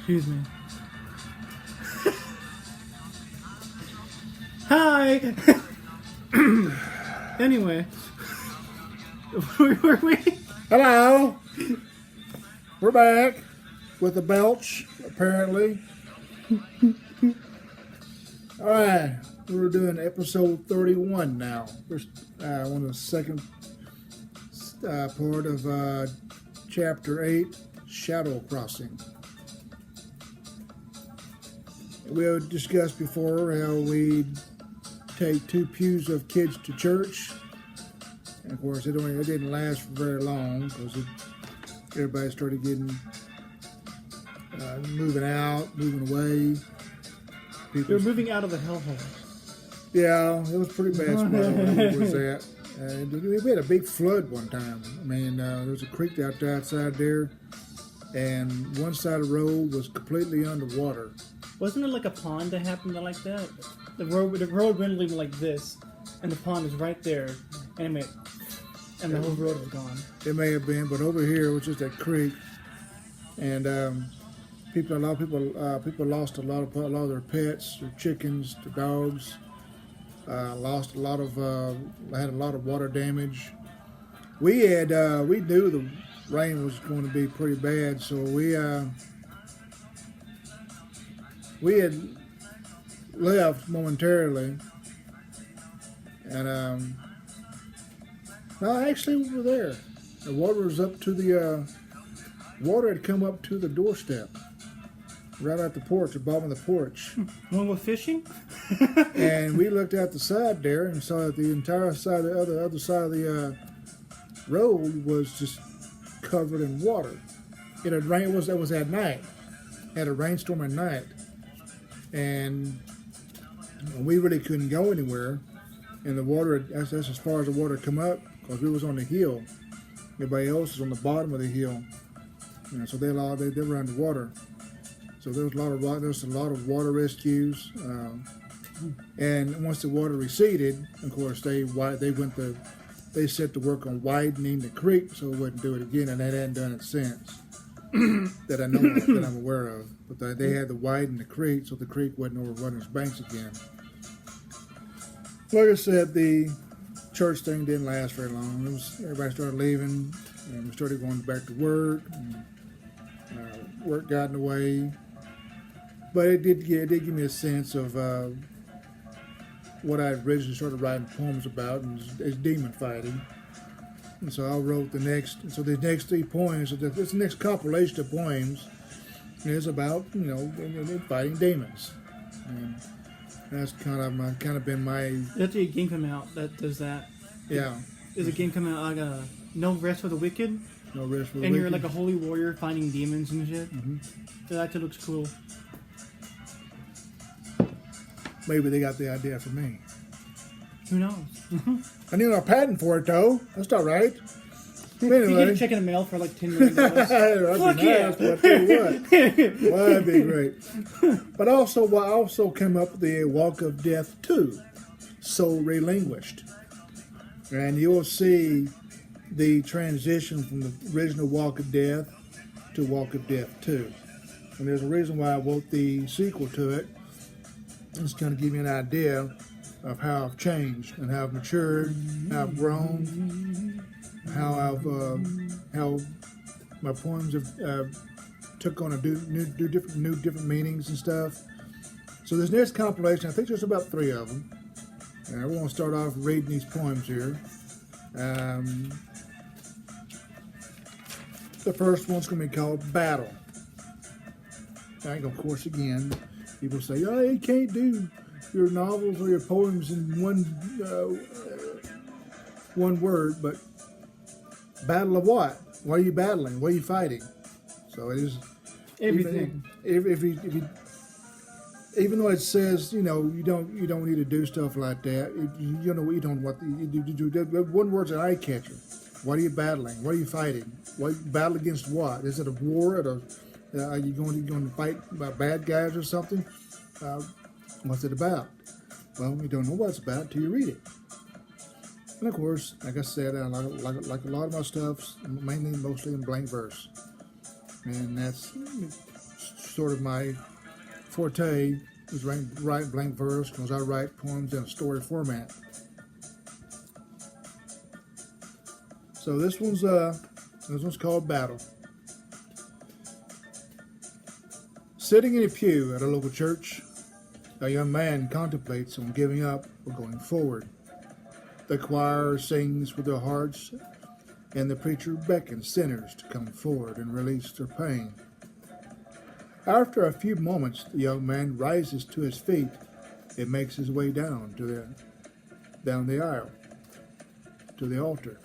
Excuse me. Hi! Anyway. Where were we? Hello. We're back with the belch, apparently. All right, we're doing episode 31 now. We're on the second part of chapter 8, Shadow Crossing. We have discussed before how we take 2 pews of kids to church. And of course, it didn't last for very long because everybody started getting moving out, moving away. You're moving out of the hellhole. Yeah, it was pretty bad spot where we was at. We had a big flood one time. I mean, there was a creek outside there, and one side of the road was completely underwater. Wasn't there like a pond that happened like that? The road went like this, and the pond is right there, and the whole road was gone. It may have been, but over here it was just that creek, and a lot of people lost a lot of their pets, their chickens, their dogs. Lost a lot of had a lot of water damage. We knew the rain was going to be pretty bad, so we had left momentarily, and no, actually we were there. The water was up to the water had come up to the doorstep, right at the porch, the bottom of the porch. When we're fishing? And we looked out the side there and saw that the entire side, the other side of the road was just covered in water. It had rained. It was at night. Had a rainstorm at night, and we really couldn't go anywhere. And the water, that's as far as the water come up, because we was on the hill. Everybody else was on the bottom of the hill, so they were underwater. So there was a lot of water rescues, and once the water receded, of course they set to work on widening the creek so it wouldn't do it again, and they hadn't done it since that I know of, that I'm aware of. But they had to widen the creek so the creek wouldn't overrun its banks again. Like I said, the church thing didn't last very long. Everybody started leaving, and we started going back to work. And, work got in the way. But it did give me a sense of what I originally started writing poems about, and is demon fighting. And so I wrote the next 3 poems. This next compilation of poems is about fighting demons, and that's kind of been my. That's a game coming out that does that. Yeah. There's a game coming out like No Rest for the Wicked. No Rest for the And Wicked. you're like a holy warrior fighting demons and shit. Mm-hmm. So that actually looks cool. Maybe they got the idea from me. Who knows? I need a patent for it, though. That's not right. You Anyway. get a check in the mail for like $10 million. That'd Fuck be yeah. nice, but I tell you what. Well, that'd be great. But I also came up with the Walk of Death 2, Soul Relinquished. And you'll see the transition from the original Walk of Death to Walk of Death 2. And there's a reason why I wrote the sequel to it. It's going to give you an idea of how I've changed and how I've matured, how I've grown, how my poems have took on new different meanings and stuff. So this next compilation, I think there's about 3 of them. And we're going to start off reading these poems here. The first one's going to be called Battle. And of course, again, people say, "Oh, you can't do your novels or your poems in one word." But battle of what? What are you battling? What are you fighting? So it is Everything. Even though it says you don't need to do stuff like that. You don't what you do. One word's an eye catcher. What are you battling? What are you fighting? Battle against what? Is it a war? Are you going to fight bad guys or something? What's it about? Well, you don't know what it's about until you read it. And of course, like I said, like a lot of my stuff, mostly in blank verse, and that's sort of my forte, is write blank verse, because I write poems in a story format. So this one's called Battle. Sitting in a pew at a local church, a young man contemplates on giving up or going forward. The choir sings with their hearts, and the preacher beckons sinners to come forward and release their pain. After a few moments, the young man rises to his feet and makes his way down the aisle to the altar.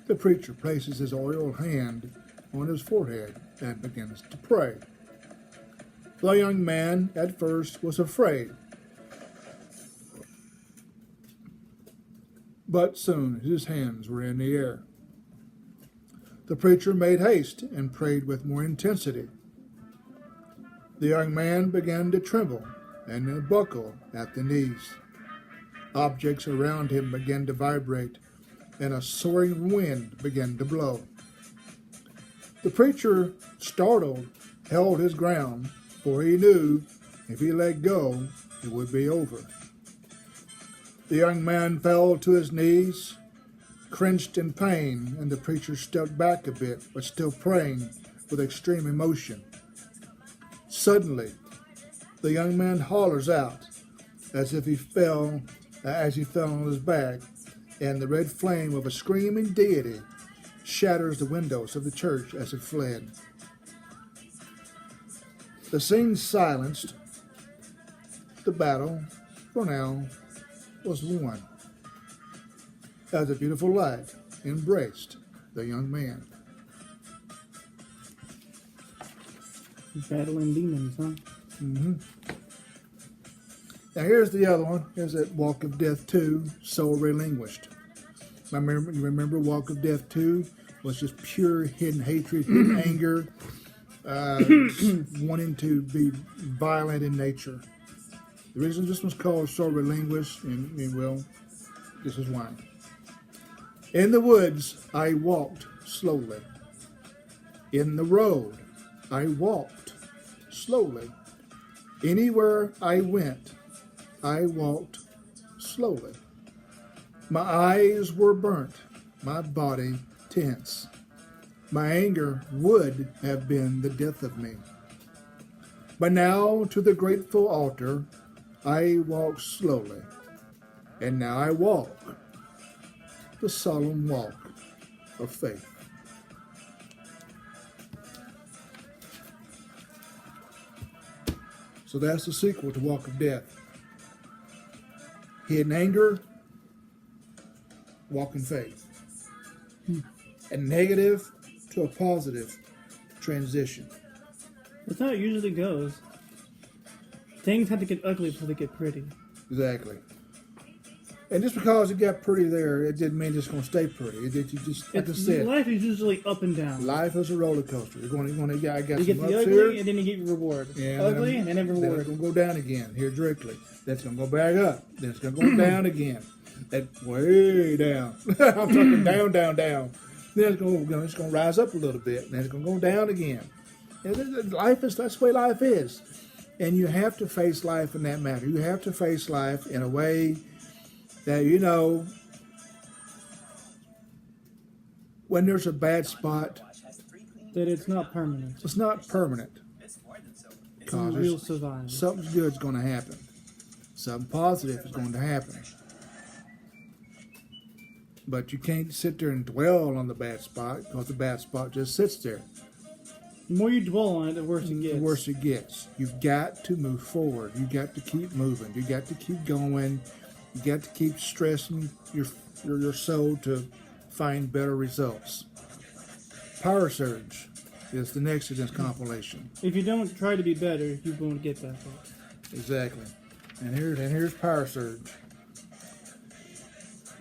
The preacher places his oiled hand on his forehead and begins to pray. The young man at first was afraid, but soon his hands were in the air. The preacher made haste and prayed with more intensity. The young man began to tremble and to buckle at the knees. Objects around him began to vibrate, and a soaring wind began to blow. The preacher, startled, held his ground, for he knew if he let go, it would be over. The young man fell to his knees, cringed in pain, and the preacher stepped back a bit, but still praying with extreme emotion. Suddenly, the young man hollers out as he fell on his back, and the red flame of a screaming deity shatters the windows of the church as it fled. The scene silenced. The battle, for now, was won, as a beautiful light embraced the young man. Battling demons, huh? Mm-hmm. Now here's the other one. Here's that Walk of Death 2, Soul Relinquished. You remember Walk of Death 2 was just pure hidden hatred, hidden anger, wanting to be violent in nature. The reason this one's called Soul Relinquished, and well, this is why. In the woods, I walked slowly. In the road, I walked slowly. Anywhere I went, I walked slowly. My eyes were burnt, my body tense. My anger would have been the death of me. But now to the grateful altar, I walk slowly. And now I walk the solemn walk of faith. So that's the sequel to Walk of Death. Hidden anger, walk in faith. A negative to a positive transition. That's how it usually goes. Things have to get ugly before they get pretty. Exactly. And just because it got pretty there, it didn't mean it's going to stay pretty. You just, like I said, life is usually up and down. life is a roller coaster. You're going to get You some get ups the ugly, here, and then you get your reward. yeah, Ugly, and then Then reward. it's going to go down again here directly. Then it's going to go back up. Then it's going to go down again. That way down. I'm talking down. Then it's going to rise up a little bit. Then it's going to go down again. And that's the way life is. And you have to face life in that manner. You have to face life in a way that, when there's a bad spot, That it's not permanent. it's not permanent. Real survival. Something good's going to happen. Something positive is going to happen. But you can't sit there and dwell on the bad spot, because the bad spot just sits there. The more you dwell on it, the worse it gets. The worse it gets. You've got to move forward. You got to keep moving. You got to keep going. You got to keep stressing your soul to find better results. Power Surge is the next in this compilation. If you don't try to be better, you won't get that far. Exactly. And here's Power Surge.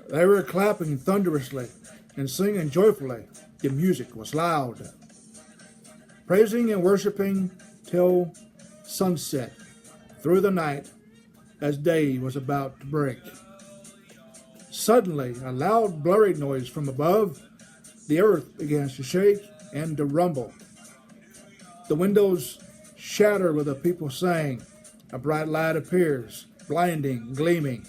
They were clapping thunderously and singing joyfully. The music was loud. Praising and worshiping till sunset, through the night, as day was about to break. Suddenly, a loud, blurry noise from above. The earth began to shake and to rumble. The windows shatter with the people saying, a bright light appears, blinding, gleaming.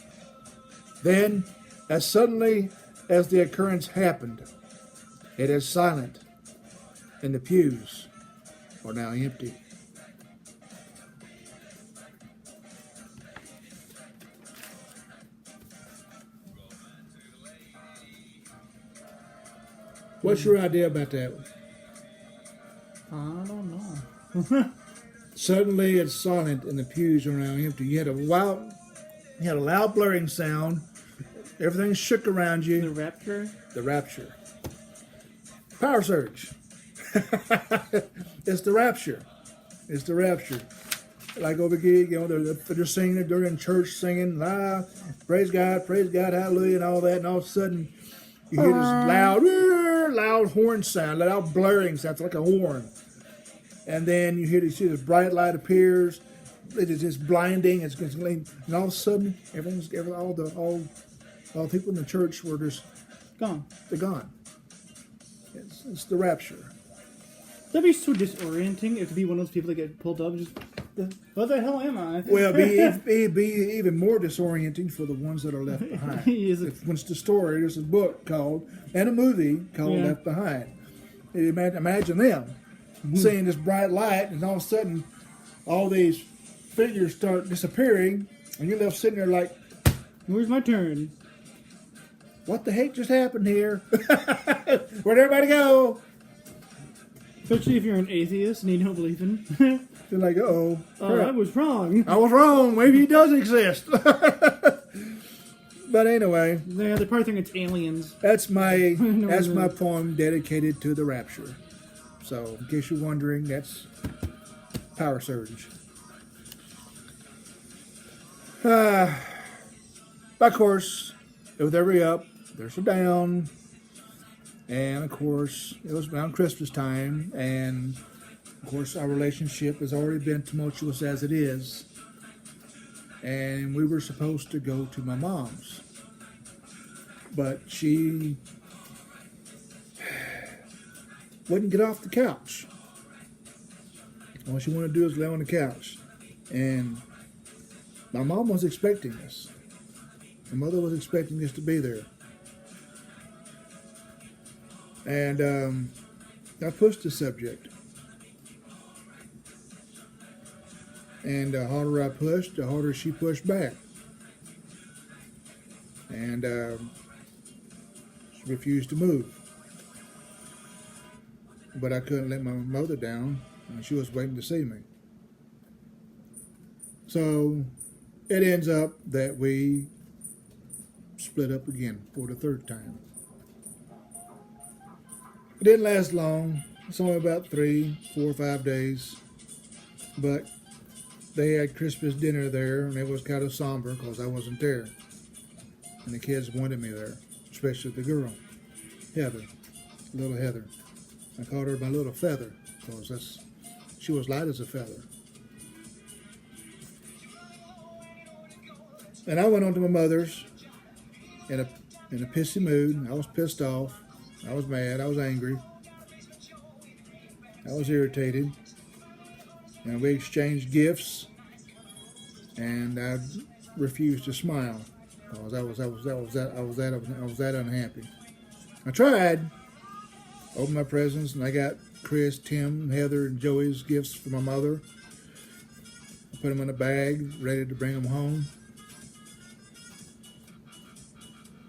Then, as suddenly as the occurrence happened, it is silent, and the pews are now empty. What's your idea about that? I don't know. Suddenly it's silent and the pews are now empty. You had a loud blaring sound. Everything shook around The you. rapture? The rapture. Power surge. It's the rapture. It's the rapture. Like over here, they're singing, they're in church singing, praise God, hallelujah, and all that, and all of a sudden you hear this loud horn sound, loud blaring sound, it's like a horn. And then you see this bright light appears, it is just blinding, and all of a sudden, all the people in the church were just Gone. they're gone. It's the rapture. That'd be so disorienting if to be one of those people that get pulled up and just, what the hell am I? Well, it'd be even more disorienting for the ones that are left behind. It's the story. There's a book called, and a movie called Left Behind. Imagine them seeing this bright light, and all of a sudden, all these figures start disappearing, and you're left sitting there like, Where's my turn? what the heck just happened here? Where'd everybody go? Especially if you're an atheist and you don't believe in. You're like, uh-oh. I was wrong. I was wrong. Maybe he does exist. But anyway, Yeah, they probably think it's aliens. that's my No. my poem dedicated to the rapture. So, in case you're wondering, that's Power Surge. Of course, with every up, there's a down. And of course, it was around Christmas time, and of course, our relationship has already been tumultuous as it is. And we were supposed to go to my mom's, but she wouldn't get off the couch. All she wanted to do is lay on the couch. And my mom was expecting us. My mother was expecting us to be there. And I pushed the subject. And the harder I pushed, the harder she pushed back. And she refused to move. But I couldn't let my mother down, and she was waiting to see me. So it ends up that we split up again for the third time. It didn't last long. It's only about 3, 4, 5 days. But they had Christmas dinner there, and it was kind of somber because I wasn't there. And the kids wanted me there, especially the girl, Heather, little Heather. I called her my little feather because she was light as a feather. And I went on to my mother's in a pissy mood. I was pissed off. I was mad. I was angry. I was irritated. And we exchanged gifts. And I refused to smile because I was that unhappy. I tried. Opened my presents, and I got Chris, Tim, Heather, and Joey's gifts for my mother. I put them in a bag, ready to bring them home.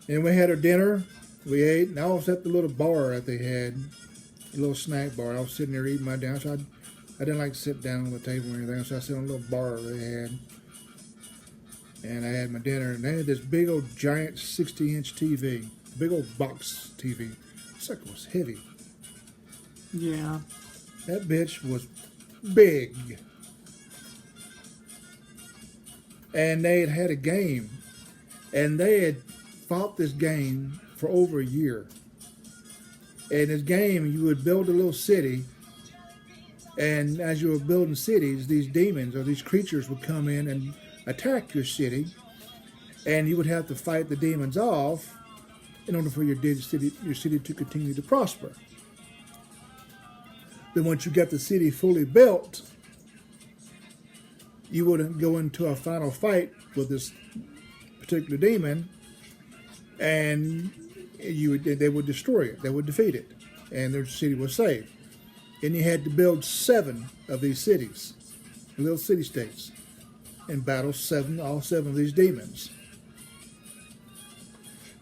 And we had our dinner. We ate, and I was at the little bar that they had, a little snack bar. I was sitting there eating my dinner. So I didn't like to sit down on the table or anything, so I sat on a little bar they had. And I had my dinner, and they had this big old giant 60-inch TV, big old box TV. This sucker was heavy. Yeah. That bitch was big. And they had a game. And they had fought this game for over a year. And this game, you would build a little city. And as you were building cities, these demons or these creatures would come in and attack your city. And you would have to fight the demons off in order for your city to continue to prosper. Then once you got the city fully built, you would go into a final fight with this particular demon, and they would destroy it. They would defeat it, and their city was saved. And you had to build 7 of these cities, little city-states, and battle all 7 of these demons.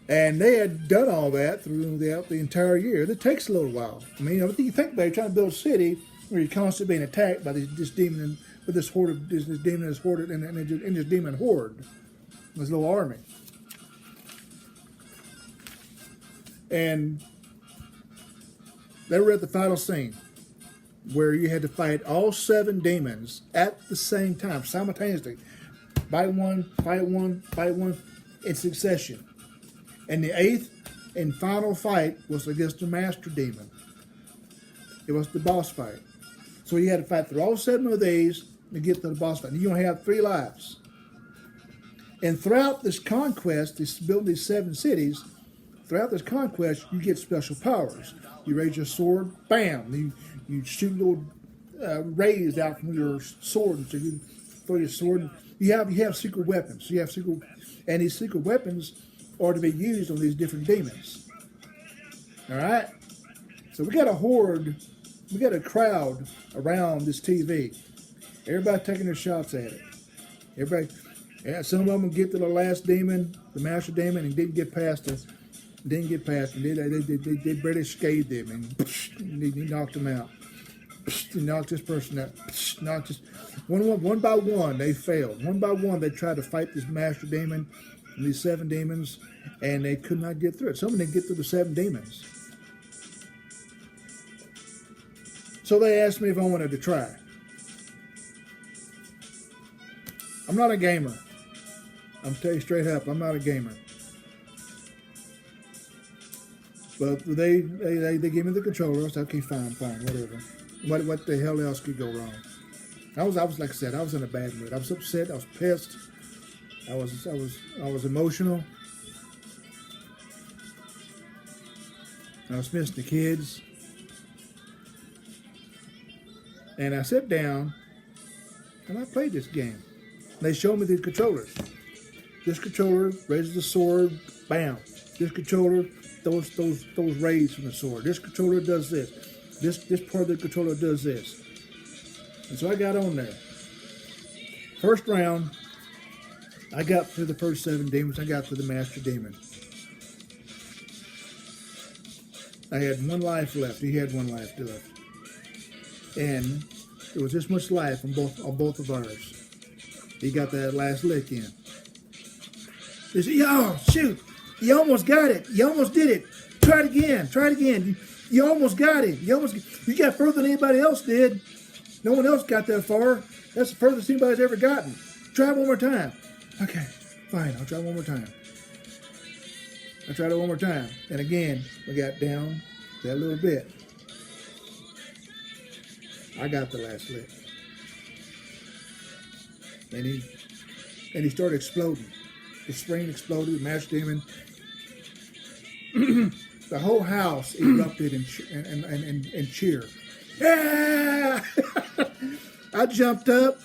And they had done all that throughout the entire year. It takes a little while. I mean, you think about it, you're trying to build a city where you're constantly being attacked by this demon, with this horde, this demon, this horde, and this demon horde, this little army. And they were at the final scene where you had to fight all 7 demons at the same time, simultaneously. Fight one, in succession. And the 8th and final fight was against the master demon. It was the boss fight. So you had to fight through all 7 of these to get to the boss fight. You only have 3 lives. And throughout this conquest, building these 7 cities, throughout this conquest, you get special powers. You raise your sword, bam! You shoot little rays out from your sword, so you throw your sword. You have secret weapons. And these secret weapons are to be used on these different demons. All right. So we got a horde, we got a crowd around this TV. Everybody taking their shots at it. Some of them will get to the last demon, the master demon, and didn't get past it. They barely scathed him, and he knocked him out. He knocked this person out. Knocked this one by one. They failed. One by one, they tried to fight this master demon and these 7 demons, and they could not get through it. Some didn't get through the 7 demons. So they asked me if I wanted to try. I'm not a gamer. I'm telling you straight up, I'm not a gamer. But they gave me the controller. I said, okay, fine, whatever. What the hell else could go wrong? I was like I said, I was in a bad mood. I was upset. I was pissed. I was emotional. I was missing the kids. And I sat down and I played this game. They showed me the controllers. This controller raises the sword, bam. This controller those rays from the sword. This controller does this. This part of the controller does this. And so I got on there. First round, I got through the first 7 demons. I got to the master demon. I had 1 life left. He had 1 life left. And there was this much life on both of ours. He got that last lick in. He said, "Yo, shoot! You almost got it. You almost did it. Try it again. You almost got it. You got further than anybody else did. No one else got that far. That's the furthest anybody's ever gotten. Try it one more time." Okay, fine. I'll try one more time. I tried it one more time. And again, we got down that little bit. I got the last lick. And he started exploding. The screen exploded, the master demon. The whole house erupted and cheered. Yeah! I jumped up.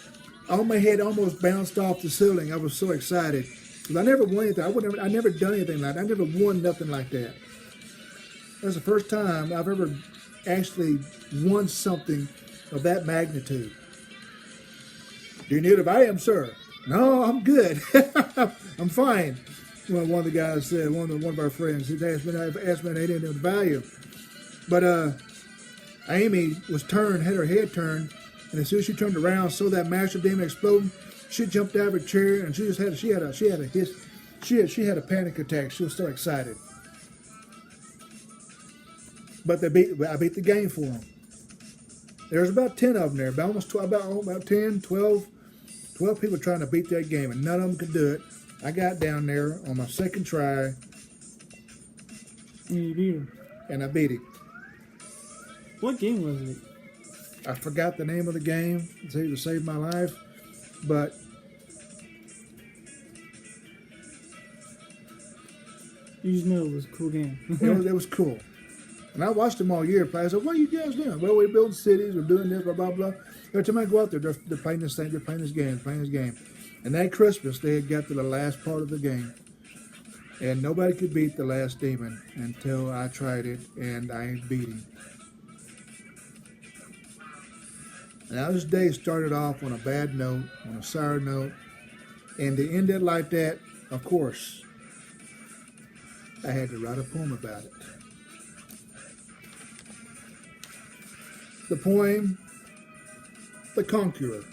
My head almost bounced off the ceiling. I was so excited. Because I never won anything. I never done anything like that. I never won nothing like that. That's the first time I've ever actually won something of that magnitude. "Do you need a Valium, sir?" "No, I'm good. I'm fine." Well, one of the guys said, one of our friends, he asked me and they didn't have the Valium. But Amy had her head turned, and as soon as she turned around, saw that master demon exploding, she jumped out of her chair, and she had a panic attack. She was so excited. But I beat the game for them. There was about 10 of them there, about 10, 12 people trying to beat that game, and none of them could do it. I got down there on my second try, And you beat him. And I beat him. What game was it? I forgot the name of the game to save my life, but You just know it was a cool game. it was cool. And I watched them all year play. I said, "What are you guys doing?" "Well, we're building cities, we're doing this, blah, blah, blah." Every time I go out there, they're playing this thing, they're playing this game. And that Christmas, they had got to the last part of the game. And nobody could beat the last demon until I tried it, and I beat him. Now this day started off on a bad note, on a sour note, and to end it like that, of course, I had to write a poem about it. The poem, The Conqueror,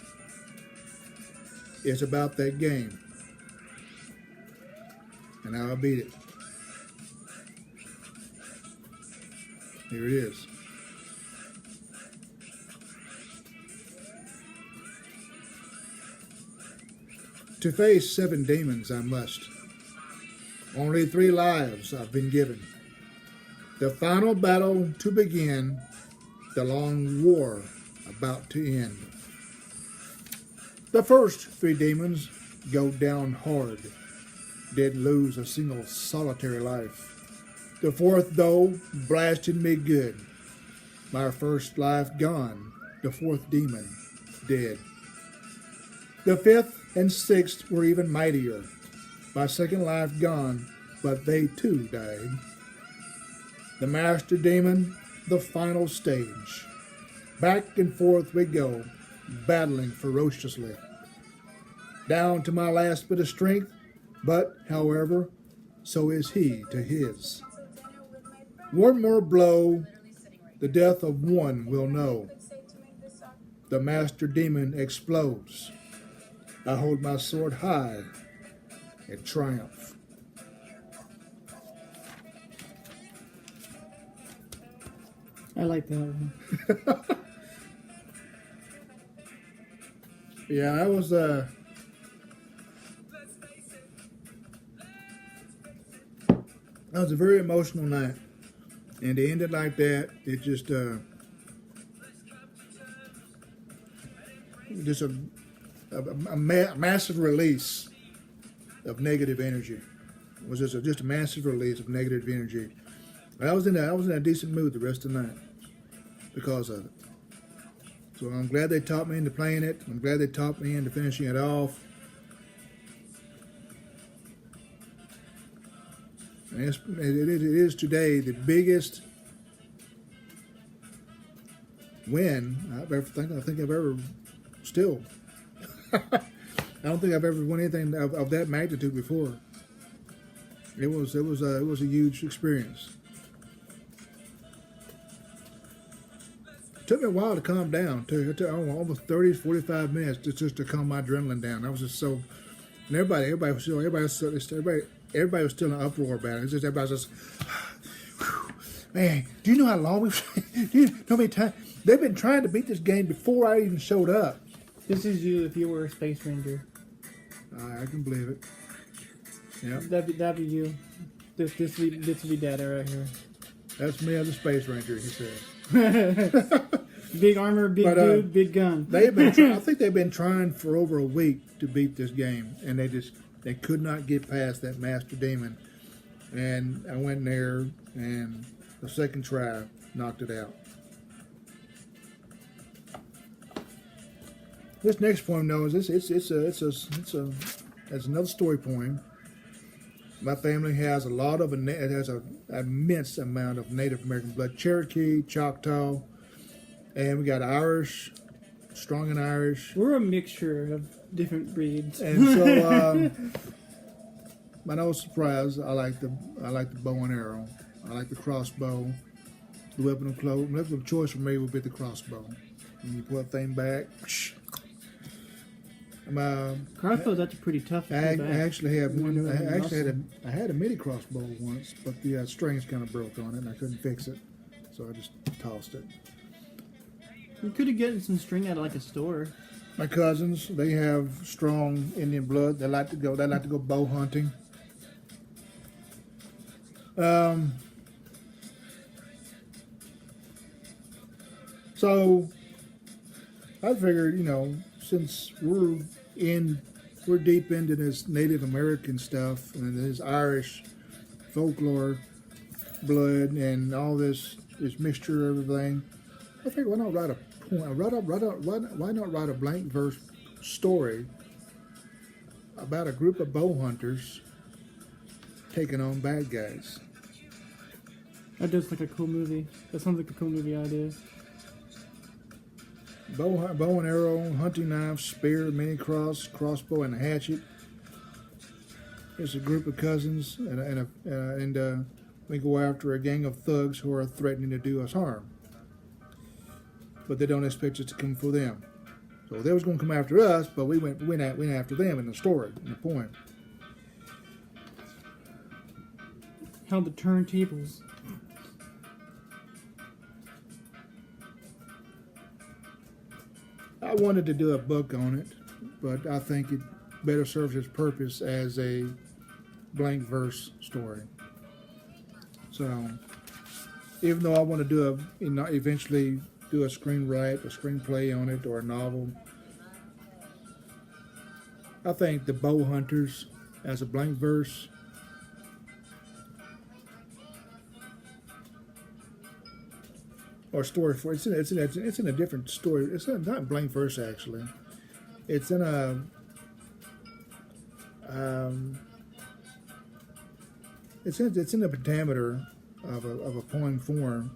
is about that game and how I beat it. Here it is. To face 7 demons I must. Only 3 lives I've been given. The final battle to begin, the long war about to end. The first 3 demons go down hard, did lose a single solitary life. The 4th, though, blasted me good. My first life gone, the 4th demon dead. The 5th and 6th were even mightier. My second life gone, but they too died. The master demon, the final stage. Back and forth we go, battling ferociously. Down to my last bit of strength, but, however, so is he to his. One more blow, the death of one will know. The master demon explodes. I hold my sword high in triumph. I like that one. Yeah, that was a very emotional night, and to end it like that, it just a massive release of negative energy. It was just a massive release of negative energy. I was in a decent mood the rest of the night because of it. So I'm glad they taught me into playing it. I'm glad they taught me into finishing it off. And it is today the biggest win I think I've ever still. I don't think I've ever won anything of that magnitude before. It was a huge experience. It took me a while to calm down. It took almost 30, 45 minutes just to calm my adrenaline down. I was just so, and everybody was still in an uproar about it. It's just everybody was just, man. Do you know how long do you know how many times they've been trying to beat this game before I even showed up? This is you if you were a space ranger. I can believe it. Yeah, That'd be you. This would be Dada right here. that's me as a space ranger. He said. Big armor, big dude, big gun. I think they've been trying for over a week to beat this game, and they could not get past that master demon. And I went in there, and the second try knocked it out. This next poem, though, it's another story poem. My family has an immense amount of Native American blood: Cherokee, Choctaw, and we got Irish, strong in Irish. We're a mixture of different breeds. And so, by no surprise, I like the bow and arrow. I like the crossbow. The weapon of choice for me would be the crossbow. When you pull that thing back. Crossbow's actually pretty tough. I actually had one. I had a mini crossbow once, but the strings kind of broke on it, and I couldn't fix it, so I just tossed it. You could have gotten some string out of like a store. My cousins, they have strong Indian blood. They like to go bow hunting. So I figured, since we're deep into this Native American stuff and this Irish folklore blood and all this mixture of everything, I figured why not write a point. Why not write a blank verse story about a group of bow hunters taking on bad guys? That does like a cool movie. That sounds like a cool movie idea. Bow and arrow, hunting knife, spear, mini cross, crossbow, and a hatchet. It's a group of cousins, and we go after a gang of thugs who are threatening to do us harm. But they don't expect us to come for them. So they was going to come after us, but we went after them in the story, in the poem. How the turntables. I wanted to do a book on it, but I think it better serves its purpose as a blank verse story. So, even though I want to do eventually do a screenplay on it, or a novel, I think the Bow Hunters as a blank verse or story for it's in a different story. It's not blank verse actually. It's in a it's in the pentameter of a poem form,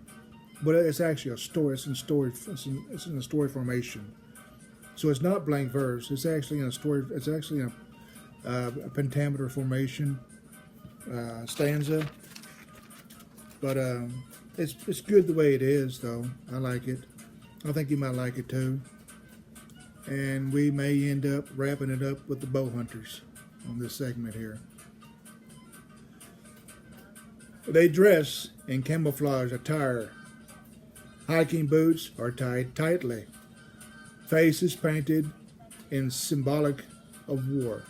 but it's actually a story. It's in a story formation. So it's not blank verse. It's actually in a story. It's actually in a pentameter formation stanza. But it's good the way it is, though. I like it. I think you might like it too. And we may end up wrapping it up with the Bow Hunters on this segment here. They dress in camouflage attire. Hiking boots are tied tightly. Faces painted in symbolic of war.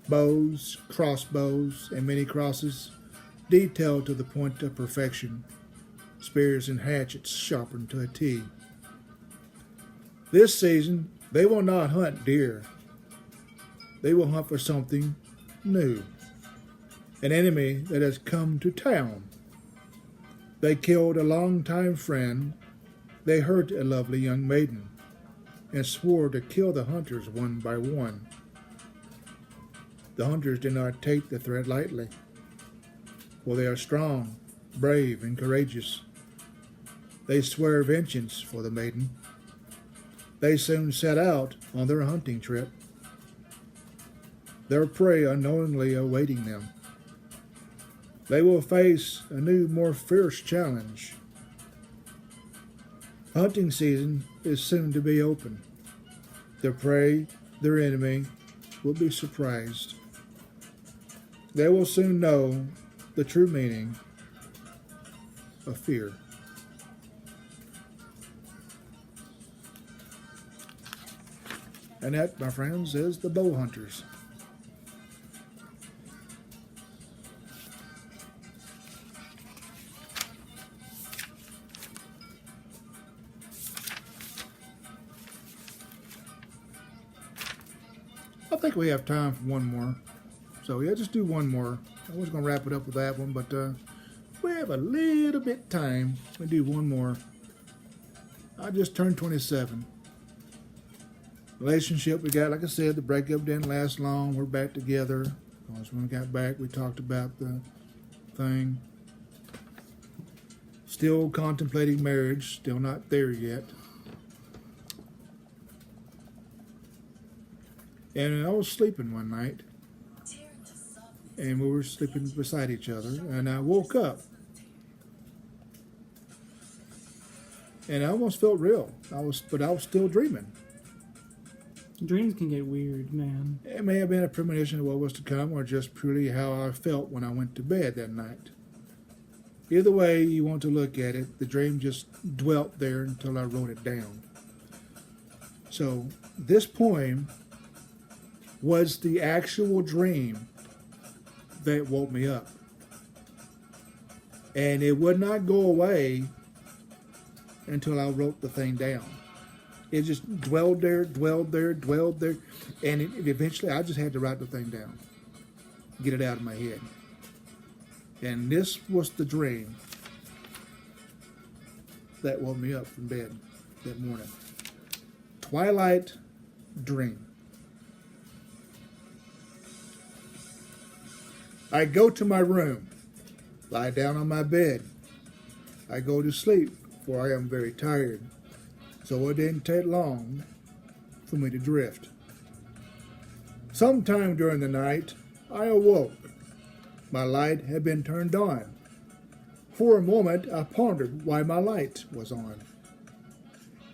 Bows, crossbows, and many crosses detailed to the point of perfection. Spears and hatchets sharpened to a T. This season, they will not hunt deer. They will hunt for something new. An enemy that has come to town. They killed a longtime friend. They hurt a lovely young maiden and swore to kill the hunters one by one. The hunters did not take the threat lightly, for they are strong, brave, and courageous. They swear vengeance for the maiden. They soon set out on their hunting trip, their prey unknowingly awaiting them. They will face a new, more fierce challenge. Hunting season is soon to be open. Their prey, their enemy, will be surprised. They will soon know the true meaning of fear. And that, my friends, is the Bow Hunters. I think we have time for one more. So yeah, just do one more. I was going to wrap it up with that one, but we have a little bit time. We do one more. I just turned 27. Relationship we got, like I said, the breakup didn't last long. We're back together. Because when we got back, we talked about the thing. Still contemplating marriage. Still not there yet. And I was sleeping one night, and we were sleeping beside each other, and I woke up, and I almost felt real. But I was still dreaming. Dreams can get weird, man. It may have been a premonition of what was to come, or just purely how I felt when I went to bed that night. Either way you want to look at it, the dream just dwelt there until I wrote it down. So this poem was the actual dream that woke me up. And it would not go away until I wrote the thing down. It just dwelled there, and it eventually I just had to write the thing down, get it out of my head. And this was the dream. that woke me up from bed that morning. Twilight dream. I go to my room, lie down on my bed. I go to sleep, for I am very tired, so it didn't take long for me to drift. Sometime during the night, I awoke. My light had been turned on. For a moment, I pondered why my light was on.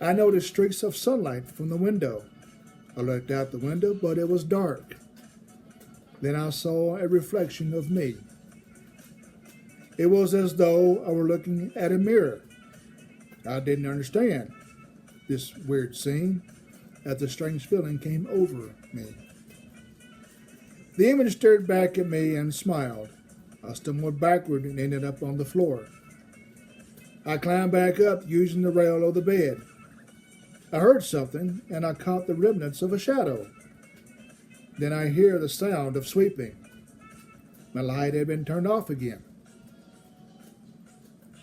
I noticed streaks of sunlight from the window. I looked out the window, but it was dark. Then I saw a reflection of me. It was as though I were looking at a mirror. I didn't understand this weird scene, as the strange feeling came over me. The image stared back at me and smiled. I stumbled backward and ended up on the floor. I climbed back up using the rail of the bed. I heard something, and I caught the remnants of a shadow. Then I hear the sound of sweeping. My light had been turned off again.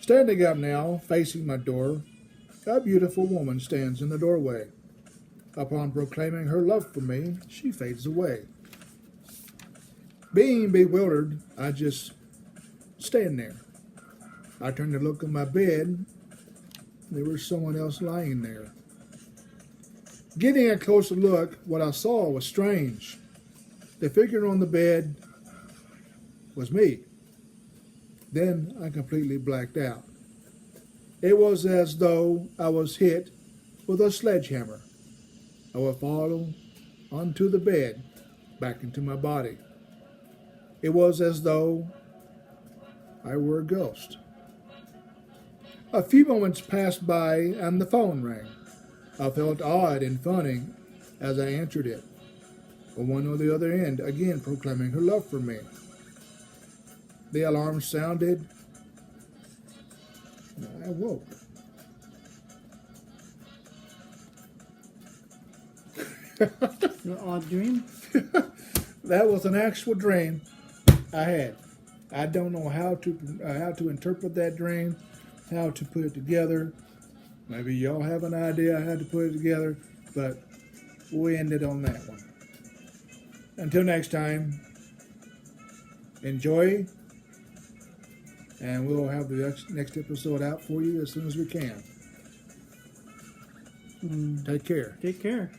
Standing up now, facing my door, a beautiful woman stands in the doorway. Upon proclaiming her love for me, she fades away. Being bewildered, I just stand there. I turned to look at my bed. There was someone else lying there. Getting a closer look, what I saw was strange. The figure on the bed was me. Then I completely blacked out. It was as though I was hit with a sledgehammer. I would fall onto the bed, back into my body. It was as though I were a ghost. A few moments passed by and the phone rang. I felt odd and funny as I answered it. A woman on the other end, again proclaiming her love for me. The alarm sounded. I awoke. An odd dream? That was an actual dream I had. I don't know how to interpret that dream, how to put it together. Maybe y'all have an idea how to put it together, but we ended on that one. Until next time, enjoy, and we'll have the next episode out for you as soon as we can. Take care. Take care.